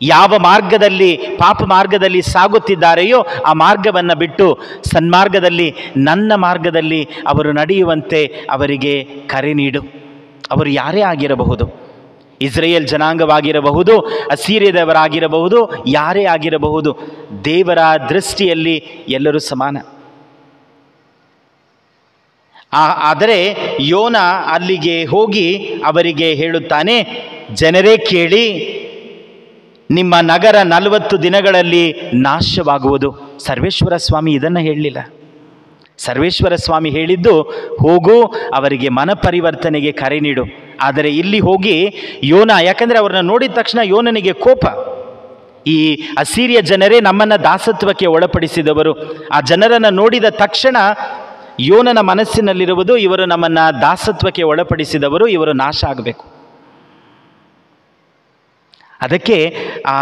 ಯಾವ ಮಾರ್ಗದಲ್ಲಿ ಪಾಪ ಮಾರ್ಗದಲ್ಲಿ ಸಾಗುತ್ತಿದ್ದಾರೆಯೋ ಆ ಮಾರ್ಗವನ್ನು ಬಿಟ್ಟು ಸನ್ಮಾರ್ಗದಲ್ಲಿ ನನ್ನ ಮಾರ್ಗದಲ್ಲಿ ಅವರು ನಡೆಯುವಂತೆ ಅವರಿಗೆ ಕರೆ ನೀಡು. ಅವರು ಯಾರೇ ಆಗಿರಬಹುದು, ಇಸ್ರೇಲ್ ಜನಾಂಗವಾಗಿರಬಹುದು, ಅಸೀರಿಯದವರಾಗಿರಬಹುದು, ಯಾರೇ ಆಗಿರಬಹುದು, ದೇವರ ದೃಷ್ಟಿಯಲ್ಲಿ ಎಲ್ಲರೂ ಸಮಾನ. ಆದರೆ ಯೋನ ಅಲ್ಲಿಗೆ ಹೋಗಿ ಅವರಿಗೆ ಹೇಳುತ್ತಾನೆ, ಜನರೇ ಕೇಳಿ, ನಿಮ್ಮ ನಗರ 40 ದಿನಗಳಲ್ಲಿ ನಾಶವಾಗುವುದು. ಸರ್ವೇಶ್ವರ ಸ್ವಾಮಿ ಇದನ್ನು ಹೇಳಲಿಲ್ಲ. ಸರ್ವೇಶ್ವರ ಸ್ವಾಮಿ ಹೇಳಿದ್ದು, ಹೋಗು ಅವರಿಗೆ ಮನಪರಿವರ್ತನೆಗೆ ಕರೆ ನೀಡು. ಆದರೆ ಇಲ್ಲಿ ಹೋಗಿ ಯೋನ, ಯಾಕಂದರೆ ಅವ್ರನ್ನ ನೋಡಿದ ತಕ್ಷಣ ಯೋನನಿಗೆ ಕೋಪ. ಈ ಅಸೀರಿಯ ಜನರೇ ನಮ್ಮನ್ನು ದಾಸತ್ವಕ್ಕೆ ಒಳಪಡಿಸಿದವರು. ಆ ಜನರನ್ನು ನೋಡಿದ ತಕ್ಷಣ ಯೋನನ ಮನಸ್ಸಿನಲ್ಲಿರುವುದು, ಇವರು ನಮ್ಮನ್ನು ದಾಸತ್ವಕ್ಕೆ ಒಳಪಡಿಸಿದವರು, ಇವರು ನಾಶ ಆಗಬೇಕು. ಅದಕ್ಕೆ ಆ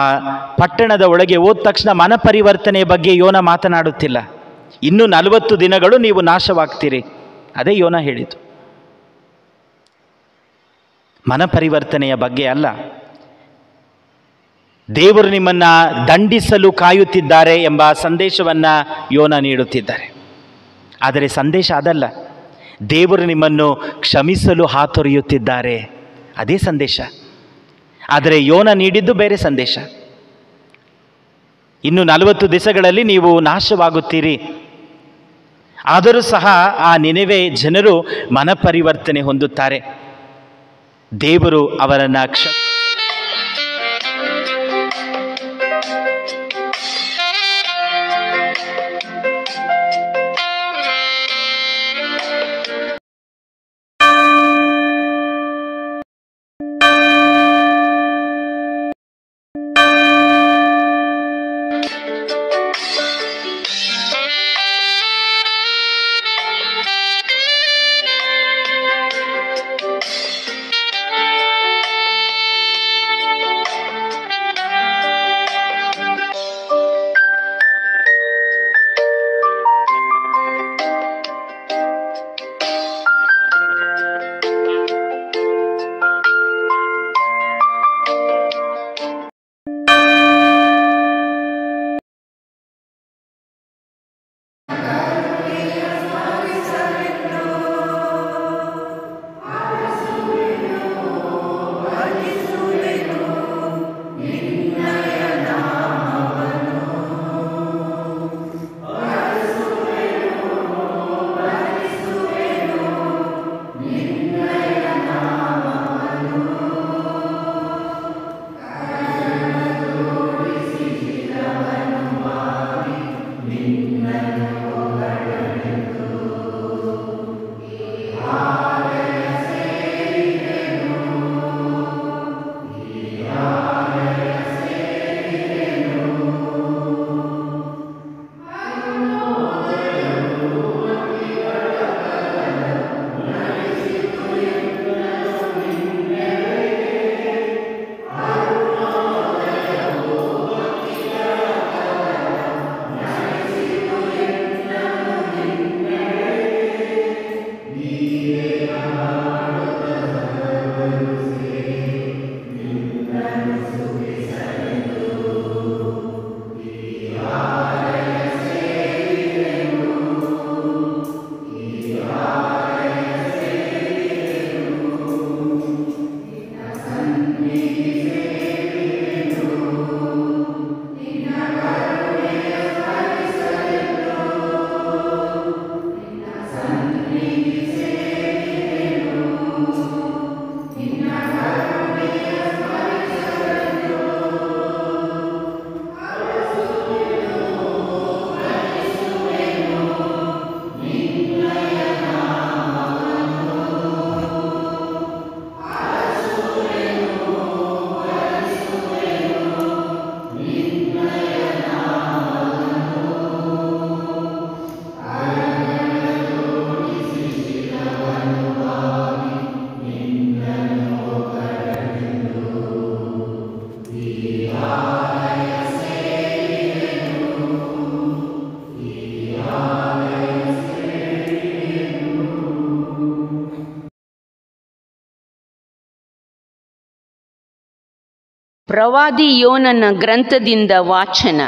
ಪಟ್ಟಣದ ಒಳಗೆ ಹೋದ ತಕ್ಷಣ ಮನಪರಿವರ್ತನೆಯ ಬಗ್ಗೆ ಯೋನ ಮಾತನಾಡುತ್ತಿಲ್ಲ. ಇನ್ನು 40 ದಿನಗಳು ನೀವು ನಾಶವಾಗ್ತೀರಿ, ಅದೇ ಯೋನ ಹೇಳಿತು. ಮನಪರಿವರ್ತನೆಯ ಬಗ್ಗೆ ಅಲ್ಲ. ದೇವರು ನಿಮ್ಮನ್ನು ದಂಡಿಸಲು ಕಾಯುತ್ತಿದ್ದಾರೆ ಎಂಬ ಸಂದೇಶವನ್ನು ಯೋನ ನೀಡುತ್ತಿದ್ದಾರೆ. ಆದರೆ ಸಂದೇಶ ಅದಲ್ಲ. ದೇವರು ನಿಮ್ಮನ್ನು ಕ್ಷಮಿಸಲು ಹಾತೊರೆಯುತ್ತಿದ್ದಾರೆ, ಅದೇ ಸಂದೇಶ. ಆದರೆ ಯೋನ ನೀಡಿದ್ದು ಬೇರೆ ಸಂದೇಶ. ಇನ್ನು 40 ದಿವಸಗಳಲ್ಲಿ ನೀವು ನಾಶವಾಗುತ್ತೀರಿ. ಆದರೂ ಸಹ ಆ ನಿನೆವೆ ಜನರು ಮನಪರಿವರ್ತನೆ ಹೊಂದುತ್ತಾರೆ. ದೇವರು ಅವರನ್ನು ಪ್ರವಾದಿ ಯೋನನ ಗ್ರಂಥದಿಂದ ವಾಚನ.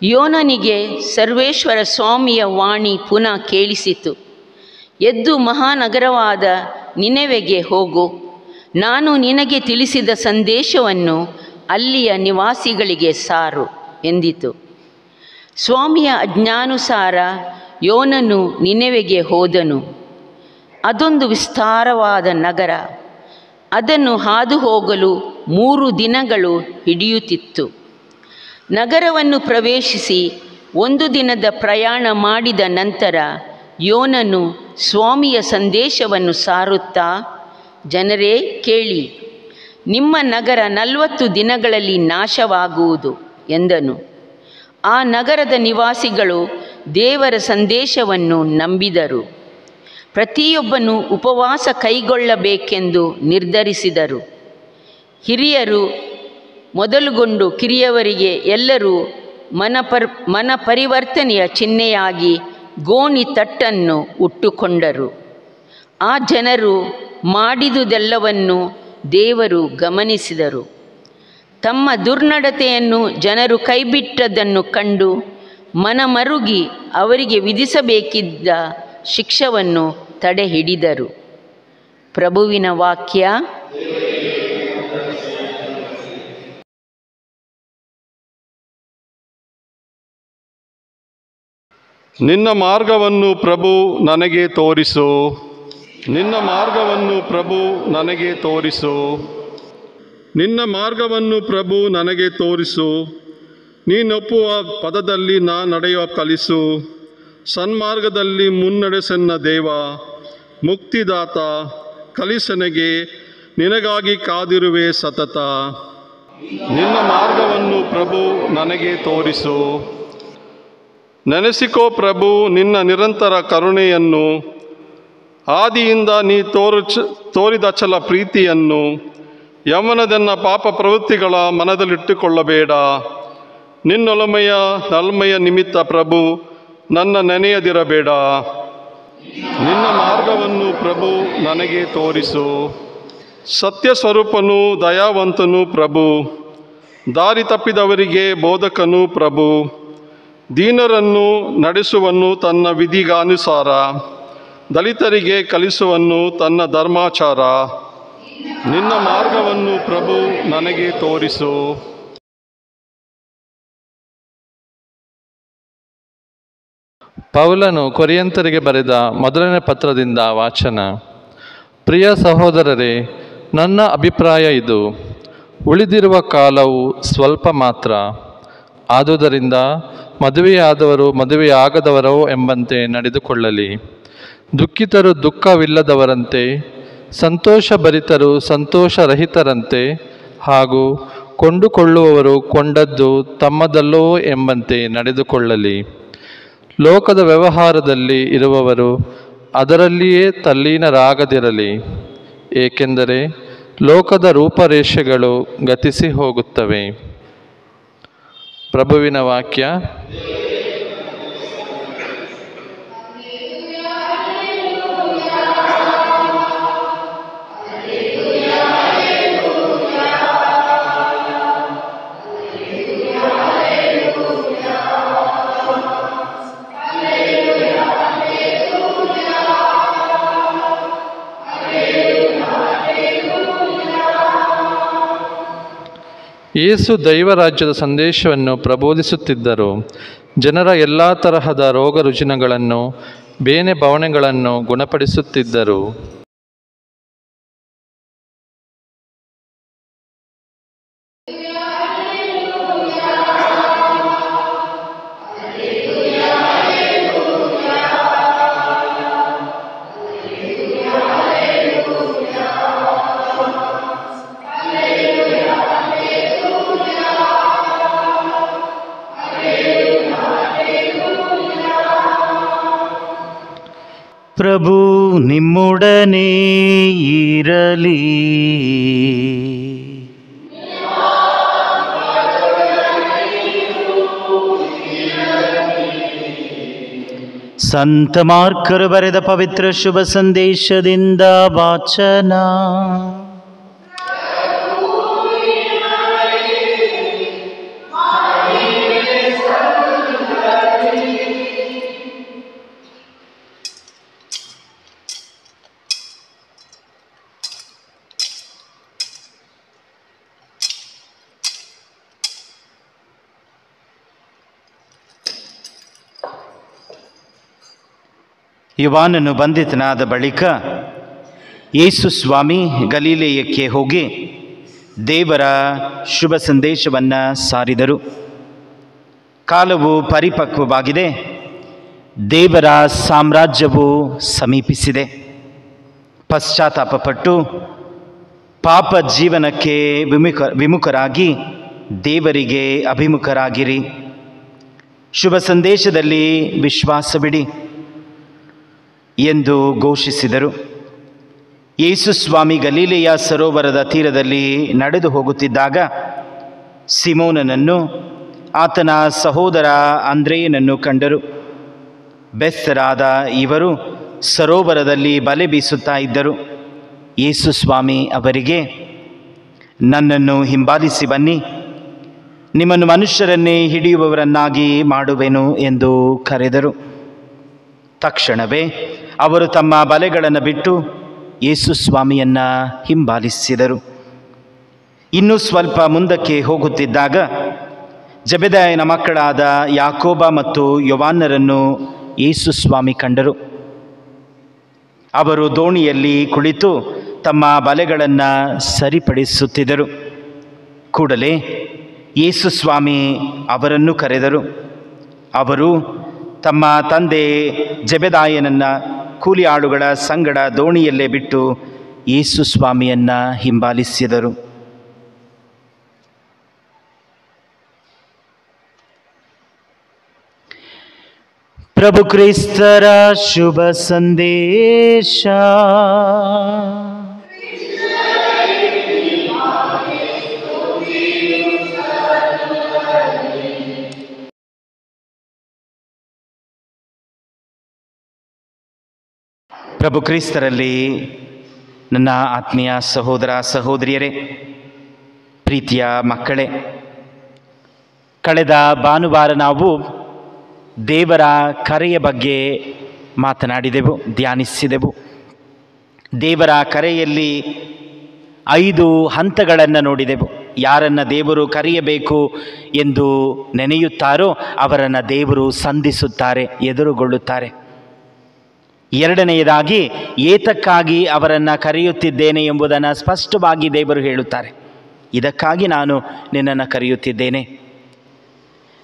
ಯೋನನಿಗೆ ಸರ್ವೇಶ್ವರ ಸ್ವಾಮಿಯ ವಾಣಿ ಪುನಃ ಕೇಳಿಸಿತು. ಎದ್ದು ಮಹಾನಗರವಾದ ನಿನೆವೆಗೆ ಹೋಗು. ನಾನು ನಿನಗೆ ತಿಳಿಸಿದ ಸಂದೇಶವನ್ನು ಅಲ್ಲಿಯ ನಿವಾಸಿಗಳಿಗೆ ಸಾರು ಎಂದಿತು. ಸ್ವಾಮಿಯ ಆಜ್ಞಾನುಸಾರ ಯೋನನು ನಿನೆವೆಗೆ ಹೋದನು. ಅದೊಂದು ವಿಸ್ತಾರವಾದ ನಗರ. ಅದನ್ನು ಹಾದು ಹೋಗಲು 3 ದಿನಗಳು ಹಿಡಿಯುತ್ತಿತ್ತು. ನಗರವನ್ನು ಪ್ರವೇಶಿಸಿ 1 ದಿನದ ಪ್ರಯಾಣ ಮಾಡಿದ ನಂತರ ಯೋನನು ಸ್ವಾಮಿಯ ಸಂದೇಶವನ್ನು ಸಾರುತ್ತಾ, ಜನರೇ ಕೇಳಿ, ನಿಮ್ಮ ನಗರ 40 ದಿನಗಳಲ್ಲಿ ನಾಶವಾಗುವುದು ಎಂದನು. ಆ ನಗರದ ನಿವಾಸಿಗಳು ದೇವರ ಸಂದೇಶವನ್ನು ನಂಬಿದರು. ಪ್ರತಿಯೊಬ್ಬನು ಉಪವಾಸ ಕೈಗೊಳ್ಳಬೇಕೆಂದು ನಿರ್ಧರಿಸಿದರು. ಹಿರಿಯರು ಮೊದಲುಗೊಂಡು ಕಿರಿಯವರಿಗೆ ಎಲ್ಲರೂ ಮನ ಪರಿವರ್ತನೆಯ ಚಿಹ್ನೆಯಾಗಿ ಗೋಣಿ ತಟ್ಟನ್ನು ಉಟ್ಟುಕೊಂಡರು. ಆ ಜನರು ಮಾಡಿದುದೆಲ್ಲವನ್ನು ದೇವರು ಗಮನಿಸಿದರು. ತಮ್ಮ ದುರ್ನಡತೆಯನ್ನು ಜನರು ಕೈಬಿಟ್ಟದ್ದನ್ನು ಕಂಡು ಮನಮರುಗಿ ಅವರಿಗೆ ವಿಧಿಸಬೇಕಿದ್ದ ಶಿಕ್ಷವನ್ನು ತಡೆಹಿಡಿದರು. ಪ್ರಭುವಿನ ವಾಕ್ಯ. ನಿನ್ನ ಮಾರ್ಗವನ್ನು ಪ್ರಭು ನನಗೆ ತೋರಿಸು. ನಿನ್ನ ಮಾರ್ಗವನ್ನು ಪ್ರಭು ನನಗೆ ತೋರಿಸು. ನಿನ್ನ ಮಾರ್ಗವನ್ನು ಪ್ರಭು ನನಗೆ ತೋರಿಸು. ನೀನೊಪ್ಪುವ ಪದದಲ್ಲಿ ನಾ ನಡೆಯುವ ಕಲಿಸು. ಸನ್ಮಾರ್ಗದಲ್ಲಿ ಮುನ್ನಡೆಸನ್ನ ದೇವ, ಮುಕ್ತಿದಾತ, ಕಲಿಸನೆಗೆ ನಿನಗಾಗಿ ಕಾದಿರುವೆ ಸತತ. ನಿನ್ನ ಮಾರ್ಗವನ್ನು ಪ್ರಭು ನನಗೆ ತೋರಿಸು. ನೆನೆಸಿಕೋ ಪ್ರಭು ನಿನ್ನ ನಿರಂತರ ಕರುಣೆಯನ್ನು, ಆದಿಯಿಂದ ನೀ ತೋರಿದ ಅಚಲ ಪ್ರೀತಿಯನ್ನು. ಯೌವನದನ್ನ ಪಾಪ ಪ್ರವೃತ್ತಿಗಳ ಮನದಲ್ಲಿಟ್ಟುಕೊಳ್ಳಬೇಡ. ನಿನ್ನೊಲಮೆಯ ನಲ್ಮೆಯ ನಿಮಿತ್ತ ಪ್ರಭು ನನ್ನ ನೆನೆಯದಿರಬೇಡ. ನಿನ್ನ ಮಾರ್ಗವನ್ನು ಪ್ರಭು ನನಗೆ ತೋರಿಸು. ಸತ್ಯ ಸ್ವರೂಪನು ದಯಾವಂತನು ಪ್ರಭು, ದಾರಿ ತಪ್ಪಿದವರಿಗೆ ಬೋಧಕನು ಪ್ರಭು. ದೀನರನ್ನು ನಡೆಸುವನು ತನ್ನ ವಿಧಿಗಾನುಸಾರ, ದಲಿತರಿಗೆ ಕಲಿಸುವನು ತನ್ನ ಧರ್ಮಾಚಾರ. ನಿನ್ನ ಮಾರ್ಗವನ್ನು ಪ್ರಭು ನನಗೆ ತೋರಿಸು. ಪೌಲನು ಕೊರಿಂಥರಿಗೆ ಬರೆದ ಮೊದಲನೇ ಪತ್ರದಿಂದ ವಾಚನ. ಪ್ರಿಯ ಸಹೋದರರೇ, ನನ್ನ ಅಭಿಪ್ರಾಯ ಇದು: ಉಳಿದಿರುವ ಕಾಲವು ಸ್ವಲ್ಪ ಮಾತ್ರ. ಆದುದರಿಂದ ಮದುವೆಯಾದವರು ಮದುವೆಯಾಗದವರೋ ಎಂಬಂತೆ ನಡೆದುಕೊಳ್ಳಲಿ. ದುಃಖಿತರು ದುಃಖವಿಲ್ಲದವರಂತೆ, ಸಂತೋಷಭರಿತರು ಸಂತೋಷರಹಿತರಂತೆ, ಹಾಗೂ ಕೊಂಡುಕೊಳ್ಳುವವರು ಕೊಂಡದ್ದು ತಮ್ಮದಲ್ಲೋ ಎಂಬಂತೆ ನಡೆದುಕೊಳ್ಳಲಿ. ಲೋಕದ ವ್ಯವಹಾರದಲ್ಲಿ ಇರುವವರು ಅದರಲ್ಲಿಯೇ ತಲ್ಲೀನರಾಗದಿರಲಿ. ಏಕೆಂದರೆ ಲೋಕದ ರೂಪರೇಷೆಗಳು ಗತಿಸಿ ಹೋಗುತ್ತವೆ. ಪ್ರಭುವಿನ ವಾಕ್ಯ. ಯೇಸು ದೈವರಾಜ್ಯದ ಸಂದೇಶವನ್ನು ಪ್ರಬೋಧಿಸುತ್ತಿದ್ದರು. ಜನರ ಎಲ್ಲ ತರಹದ ರೋಗ ರುಜಿನಗಳನ್ನು, ಬೇನೆ ಬವಣೆಗಳನ್ನು ಗುಣಪಡಿಸುತ್ತಿದ್ದರು. ಪ್ರಭು ನಿಮ್ಮೊಡನೆ ಇರಲಿ. ಸಂತ ಮಾರ್ಕರು ಬರೆದ ಪವಿತ್ರ ಶುಭ ಸಂದೇಶದಿಂದ ವಾಚನ. ಯೋಹಾನನು ಬಂಧಿತನಾದ ಬಳಿಕ ಯೇಸು ಸ್ವಾಮಿ ಗಲಿಲಾಯಕ್ಕೆ ಹೋಗಿ ದೇವರ ಶುಭ ಸಂದೇಶವನ್ನು ಸಾರಿದರು. ಕಾಲವು ಪರಿಪಕ್ವವಾಗಿದೆ, ದೇವರ ಸಾಮ್ರಾಜ್ಯವು ಸಮೀಪಿಸಿದೆ. ಪಶ್ಚಾತ್ತಾಪಪಟ್ಟು ಪಾಪ ಜೀವನಕ್ಕೆ ವಿಮುಖರಾಗಿ ದೇವರಿಗೆ ಅಭಿಮುಖರಾಗಿರಿ. ಶುಭ ಸಂದೇಶದಲ್ಲಿ ವಿಶ್ವಾಸವಿಡಿ ಎಂದು ಘೋಷಿಸಿದರು. ಯೇಸು ಸ್ವಾಮಿ ಗಲಿಲಾಯ ಸರೋವರದ ತೀರದಲ್ಲಿ ನಡೆದು ಹೋಗುತ್ತಿದ್ದಾಗ ಸಿಮೋನನನ್ನು ಆತನ ಸಹೋದರ ಅಂದ್ರೆಯನನ್ನು ಕಂಡರು. ಬೆಸ್ತರಾದ ಇವರು ಸರೋವರದಲ್ಲಿ ಬಲೆ ಬೀಸುತ್ತಾ ಇದ್ದರು. ಯೇಸು ಸ್ವಾಮಿ ಅವರಿಗೆ, ನನ್ನನ್ನು ಹಿಂಬಾಲಿಸಿ ಬನ್ನಿ, ನಿಮ್ಮನ್ನು ಮನುಷ್ಯರನ್ನೇ ಹಿಡಿಯುವವರನ್ನಾಗಿ ಮಾಡುವೆನು ಎಂದು ಕರೆದರು. ತಕ್ಷಣವೇ ಅವರು ತಮ್ಮ ಬಲೆಗಳನ್ನು ಬಿಟ್ಟು ಯೇಸು ಸ್ವಾಮಿಯನ್ನು ಹಿಂಬಾಲಿಸಿದರು. ಇನ್ನೂ ಸ್ವಲ್ಪ ಮುಂದಕ್ಕೆ ಹೋಗುತ್ತಿದ್ದಾಗ ಜೆಬೆದಾಯನ ಮಕ್ಕಳಾದ ಯಾಕೋಬ ಮತ್ತು ಯೋಹಾನರನ್ನು ಯೇಸು ಸ್ವಾಮಿ ಕಂಡರು. ಅವರು ದೋಣಿಯಲ್ಲಿ ಕುಳಿತು ತಮ್ಮ ಬಲೆಗಳನ್ನು ಸರಿಪಡಿಸುತ್ತಿದ್ದರು. ಕೂಡಲೇ ಯೇಸು ಸ್ವಾಮಿ ಅವರನ್ನು ಕರೆದರು. ಅವರು ತಮ್ಮ ತಂದೆ ಜೆಬೆದಾಯನನ್ನು ಕೂಲಿ ಆಳುಗಳ ಸಂಗಡ ದೋಣಿಯಲ್ಲೇ ಬಿಟ್ಟು ಯೇಸು ಸ್ವಾಮಿಯನ್ನು ಹಿಂಬಾಲಿಸಿದರು. ಪ್ರಭು ಕ್ರಿಸ್ತರ ಶುಭ ಸಂದೇಶ. ಪ್ರಭು ಕ್ರಿಸ್ತರಲ್ಲಿ ನನ್ನ ಆತ್ಮೀಯ ಸಹೋದರ ಸಹೋದರಿಯರೇ, ಪ್ರೀತಿಯ ಮಕ್ಕಳೇ, ಕಳೆದ ಭಾನುವಾರ ನಾವು ದೇವರ ಕರೆಯ ಬಗ್ಗೆ ಮಾತನಾಡಿದೆವು, ಧ್ಯಾನಿಸಿದೆವು. ದೇವರ ಕರೆಯಲ್ಲಿ 5 ಹಂತಗಳನ್ನು ನೋಡಿದೆವು. ಯಾರನ್ನು ದೇವರು ಕರೆಯಬೇಕು ಎಂದು ನೆನೆಯುತ್ತಾರೋ ಅವರನ್ನು ದೇವರು ಸಂಧಿಸುತ್ತಾರೆ, ಎದುರುಗೊಳ್ಳುತ್ತಾರೆ. ಎರಡನೆಯದಾಗಿ, ಏತಕ್ಕಾಗಿ ಅವರನ್ನು ಕರೆಯುತ್ತಿದ್ದೇನೆ ಎಂಬುದನ್ನು ಸ್ಪಷ್ಟವಾಗಿ ದೇವರು ಹೇಳುತ್ತಾರೆ. ಇದಕ್ಕಾಗಿ ನಾನು ನಿನ್ನನ್ನು ಕರೆಯುತ್ತಿದ್ದೇನೆ.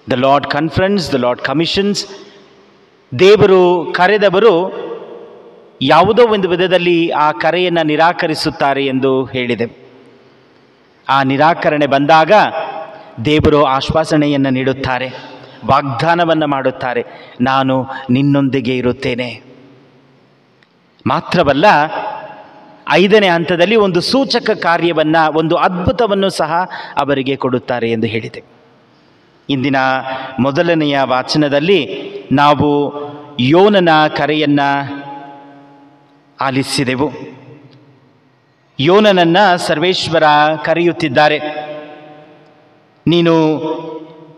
The Lord conference, the Lord commissions. ದೇವರು ಕರೆದವರು ಯಾವುದೋ ಒಂದು ವಿಧದಲ್ಲಿ ಆ ಕರೆಯನ್ನು ನಿರಾಕರಿಸುತ್ತಾರೆ ಎಂದು ಹೇಳಿದೆವು. ಆ ನಿರಾಕರಣೆ ಬಂದಾಗ ದೇವರು ಆಶ್ವಾಸನೆಯನ್ನು ನೀಡುತ್ತಾರೆ, ವಾಗ್ದಾನವನ್ನು ಮಾಡುತ್ತಾರೆ, ನಾನು ನಿನ್ನೊಂದಿಗೆ ಇರುತ್ತೇನೆ. ಮಾತ್ರವಲ್ಲ, 5ನೇ ಹಂತದಲ್ಲಿ ಒಂದು ಸೂಚಕ ಕಾರ್ಯವನ್ನು, ಒಂದು ಅದ್ಭುತವನ್ನು ಸಹ ಅವರಿಗೆ ಕೊಡುತ್ತಾರೆ ಎಂದು ಹೇಳಿದೆ. ಇಂದಿನ ಮೊದಲನೆಯ ವಾಚನದಲ್ಲಿ ನಾವು ಯೋನನ ಕರೆಯನ್ನು ಆಲಿಸಿದೆವು. ಯೋನನನ್ನು ಸರ್ವೇಶ್ವರ ಕರೆಯುತ್ತಿದ್ದಾರೆ. ನೀನು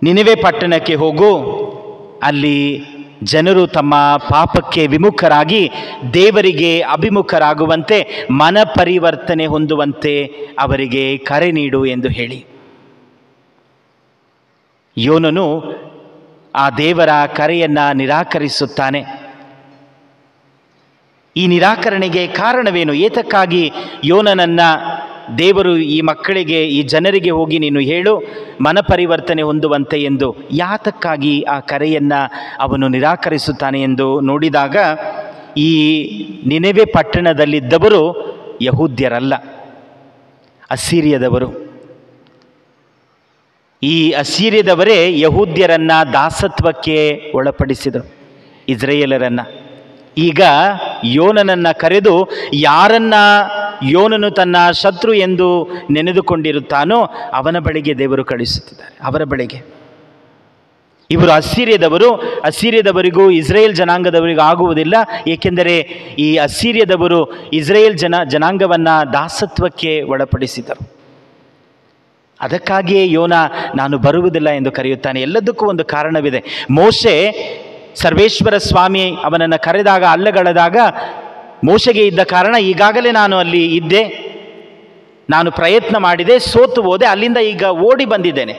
ನಿನೆವೆ ಪಟ್ಟಣಕ್ಕೆ ಹೋಗು, ಅಲ್ಲಿ ಜನರು ತಮ್ಮ ಪಾಪಕ್ಕೆ ವಿಮುಖರಾಗಿ ದೇವರಿಗೆ ಅಭಿಮುಖರಾಗುವಂತೆ, ಮನ ಪರಿವರ್ತನೆ ಹೊಂದುವಂತೆ ಅವರಿಗೆ ಕರೆ ನೀಡು ಎಂದು ಹೇಳಿ. ಯೋನನು ಆ ದೇವರ ಕರೆಯನ್ನು ನಿರಾಕರಿಸುತ್ತಾನೆ. ಈ ನಿರಾಕರಣೆಗೆ ಕಾರಣವೇನು? ಏತಕ್ಕಾಗಿ ಯೋನನನ್ನು ದೇವರು ಈ ಮಕ್ಕಳಿಗೆ, ಈ ಜನರಿಗೆ ಹೋಗಿ ನೀನು ಹೇಳು ಮನಪರಿವರ್ತನೆ ಹೊಂದುವಂತೆ ಎಂದು ಯಾತಕ್ಕಾಗಿ ಆ ಕರೆಯನ್ನು ಅವನು ನಿರಾಕರಿಸುತ್ತಾನೆ ಎಂದು ನೋಡಿದಾಗ, ಈ ನಿನೆವೆ ಪಟ್ಟಣದಲ್ಲಿದ್ದವರು ಯಹೂದ್ಯರಲ್ಲ, ಅಸ್ಸೀರಿಯದವರು. ಈ ಅಸ್ಸೀರಿಯದವರೇ ಯಹೂದ್ಯರನ್ನು ದಾಸತ್ವಕ್ಕೆ ಒಳಪಡಿಸಿದರು, ಇಸ್ರಾಯೇಲರನ್ನು. ಈಗ ಯೋನನನ್ನು ಕರೆದು ಯಾರನ್ನ ಯೋನನು ತನ್ನ ಶತ್ರು ಎಂದು ನೆನೆದುಕೊಂಡಿರುತ್ತಾನೋ ಅವನ ಬಳಿಗೆ ದೇವರು ಕಳಿಸುತ್ತಿದ್ದಾರೆ, ಅವರ ಬಳಿಗೆ. ಇವರು ಅಸ್ಸೀರಿಯದವರಿಗೂ ಇಸ್ರೇಲ್ ಜನಾಂಗದವರಿಗೂ ಆಗುವುದಿಲ್ಲ. ಏಕೆಂದರೆ ಈ ಅಸ್ಸೀರಿಯದವರು ಇಸ್ರೇಲ್ ಜನಾಂಗವನ್ನು ದಾಸತ್ವಕ್ಕೆ ಒಳಪಡಿಸಿದರು. ಅದಕ್ಕಾಗಿಯೇ ಯೋನ ನಾನು ಬರುವುದಿಲ್ಲ ಎಂದು ಕರೆಯುತ್ತಾನೆ. ಎಲ್ಲದಕ್ಕೂ ಒಂದು ಕಾರಣವಿದೆ. ಮೋಶೆ ಸರ್ವೇಶ್ವರ ಸ್ವಾಮಿ ಅವನನ್ನು ಕರೆದಾಗ, ಅಲ್ಲಗಳೆದಾಗ ಮೋಶೆಗೆ ಇದ್ದ ಕಾರಣ, ಈಗಾಗಲೇ ನಾನು ಅಲ್ಲಿ ಇದ್ದೆ, ನಾನು ಪ್ರಯತ್ನ ಮಾಡಿದೆ, ಸೋತು ಹೋದೆ, ಅಲ್ಲಿಂದ ಈಗ ಓಡಿ ಬಂದಿದ್ದೇನೆ,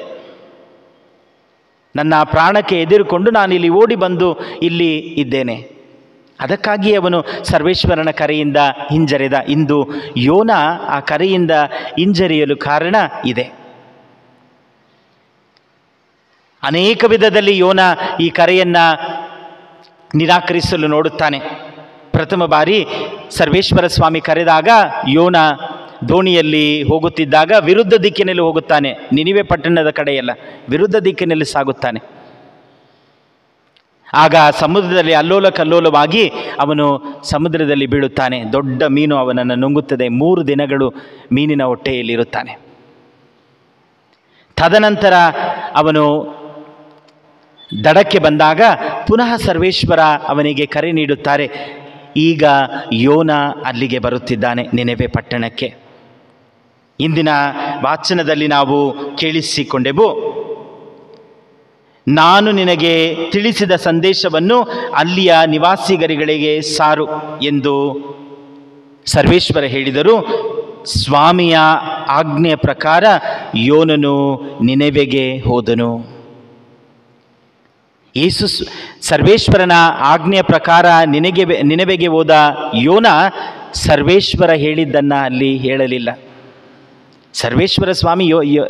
ನನ್ನ ಪ್ರಾಣಕ್ಕೆ ಎದುರುಕೊಂಡು ನಾನು ಇಲ್ಲಿ ಓಡಿ ಬಂದು ಇಲ್ಲಿ ಇದ್ದೇನೆ. ಅದಕ್ಕಾಗಿ ಅವನು ಸರ್ವೇಶ್ವರನ ಕರೆಯಿಂದ ಹಿಂಜರಿದ. ಇಂದು ಯೋನ ಆ ಕರೆಯಿಂದ ಹಿಂಜರಿಯಲು ಕಾರಣ ಇದೆ. ಅನೇಕ ವಿಧದಲ್ಲಿ ಯೋನ ಈ ಕರೆಯನ್ನು ನಿರಾಕರಿಸಲು ನೋಡುತ್ತಾನೆ. ಪ್ರಥಮ ಬಾರಿ ಸರ್ವೇಶ್ವರ ಸ್ವಾಮಿ ಕರೆದಾಗ ಯೋನ ದೋಣಿಯಲ್ಲಿ ಹೋಗುತ್ತಿದ್ದಾಗ ವಿರುದ್ಧ ದಿಕ್ಕಿನಲ್ಲಿ ಹೋಗುತ್ತಾನೆ. ನಿನಿವೆ ಪಟ್ಟಣದ ಕಡೆಯಲ್ಲ, ವಿರುದ್ಧ ದಿಕ್ಕಿನಲ್ಲಿ ಸಾಗುತ್ತಾನೆ. ಆಗ ಸಮುದ್ರದಲ್ಲಿ ಅಲ್ಲೋಲ ಕಲ್ಲೋಲವಾಗಿ ಅವನು ಸಮುದ್ರದಲ್ಲಿ ಬೀಳುತ್ತಾನೆ. ದೊಡ್ಡ ಮೀನು ಅವನನ್ನು ನುಂಗುತ್ತದೆ. 3 ದಿನಗಳು ಮೀನಿನ ಹೊಟ್ಟೆಯಲ್ಲಿರುತ್ತಾನೆ. ತದನಂತರ ಅವನು ದಡಕ್ಕೆ ಬಂದಾಗ ಪುನಃ ಸರ್ವೇಶ್ವರ ಅವನಿಗೆ ಕರೆ ನೀಡುತ್ತಾರೆ. ಈಗ ಯೋನ ಅಲ್ಲಿಗೆ ಬರುತ್ತಿದ್ದಾನೆ, ನಿನೆವೆ ಪಟ್ಟಣಕ್ಕೆ. ಇಂದಿನ ವಾಚನದಲ್ಲಿ ನಾವು ಕೇಳಿಸಿಕೊಂಡೆವು, ನಾನು ನಿನಗೆ ತಿಳಿಸಿದ ಸಂದೇಶವನ್ನು ಅಲ್ಲಿಯ ನಿವಾಸಿಗರಿಗೆ ಸಾರು ಎಂದು ಸರ್ವೇಶ್ವರ ಹೇಳಿದರು. ಸ್ವಾಮಿಯ ಆಜ್ಞೆಯ ಪ್ರಕಾರ ಯೋನನು ನಿನೆವೆಗೆ ಹೋದನು. ಯೇಸು ಸರ್ವೇಶ್ವರನ ಆಜ್ಞೆಯ ಪ್ರಕಾರ ನಿನೆವೆಗೆ ಹೋದ ಯೋನ ಸರ್ವೇಶ್ವರ ಹೇಳಿದ್ದನ್ನು ಅಲ್ಲಿ ಹೇಳಲಿಲ್ಲ. ಸರ್ವೇಶ್ವರ ಸ್ವಾಮಿ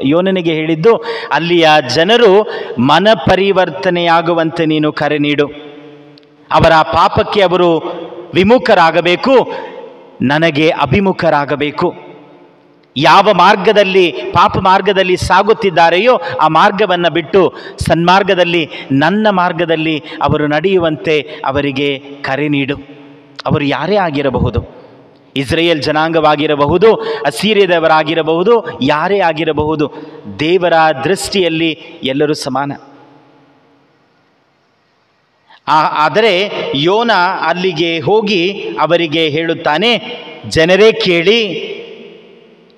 ಯೋನನಿಗೆ ಹೇಳಿದ್ದು, ಅಲ್ಲಿಯ ಜನರು ಮನಪರಿವರ್ತನೆಯಾಗುವಂತೆ ನೀನು ಕರೆ ನೀಡು. ಅವರ ಪಾಪಕ್ಕೆ ಅವರು ವಿಮುಖರಾಗಬೇಕು, ನನಗೆ ಅಭಿಮುಖರಾಗಬೇಕು. ಯಾವ ಮಾರ್ಗದಲ್ಲಿ ಪಾಪ ಮಾರ್ಗದಲ್ಲಿ ಸಾಗುತ್ತಿದ್ದಾರೆಯೋ ಆ ಮಾರ್ಗವನ್ನು ಬಿಟ್ಟು ಸನ್ಮಾರ್ಗದಲ್ಲಿ ನನ್ನ ಮಾರ್ಗದಲ್ಲಿ ಅವರು ನಡೆಯುವಂತೆ ಅವರಿಗೆ ಕರೆ ನೀಡು. ಅವರು ಯಾರೇ ಆಗಿರಬಹುದು, ಇಸ್ರೇಲ್ ಜನಾಂಗವಾಗಿರಬಹುದು, ಅಸೀರಿಯದವರಾಗಿರಬಹುದು, ಯಾರೇ ಆಗಿರಬಹುದು, ದೇವರ ದೃಷ್ಟಿಯಲ್ಲಿ ಎಲ್ಲರೂ ಸಮಾನ. ಆದರೆ ಯೋನ ಅಲ್ಲಿಗೆ ಹೋಗಿ ಅವರಿಗೆ ಹೇಳುತ್ತಾನೆ, ಜನರೇ ಕೇಳಿ,